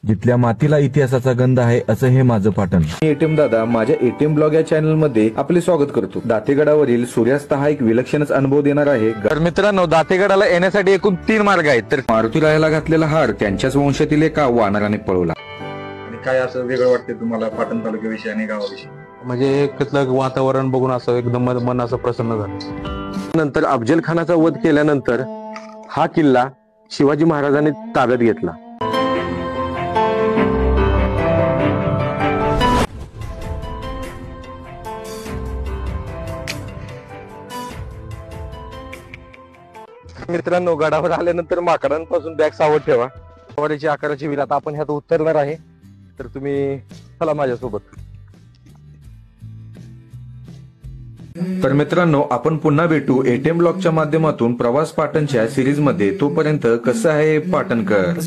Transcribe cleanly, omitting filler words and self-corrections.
जिथल्या मातीला इतिहासाचा गंध आहे असं हे माझं पाटण। एटीएम दादा माझ्या एटीएम ब्लॉग या चॅनल मध्ये आपले स्वागत करतो। दातेगडावरील सूर्यास्त हा एक विलक्षणच अनुभव देणार आहे। तर मित्रांनो, दातेगडाला येण्यासाठी एकूण 3 मार्ग आहेत। तर मारुती रायाला घातलेला हार त्यांच्याच वंशातील एका वानराने पळवला। आणि काय असं वेगळं वाटतंय तुम्हाला पाटण तालुक्याविषयी आणि गावाविषयी? म्हणजे तिथलं वातावरण बघून असं एकदम मन असं प्रसन्न झालं। नंतर अफजल खानाचा वध केल्यानंतर हा किल्ला शिवाजी महाराजांनी ताब्यात घेतला। मित्रांनो, गडावर आल्यानंतर माकडांपासून बॅग सावध ठेवा। सवारीची आकाराची विहीर आता आपण ह्यात उतरणार आहे, तर तुम्ही चला माझ्यासोबत। तर मित्रांनो, आपण पुन्हा भेटू एटीएम ब्लॉगच्या माध्यमातून प्रवास पाटणच्या सिरीज मध्ये। तोपर्यंत कसं आहे पाटणकर?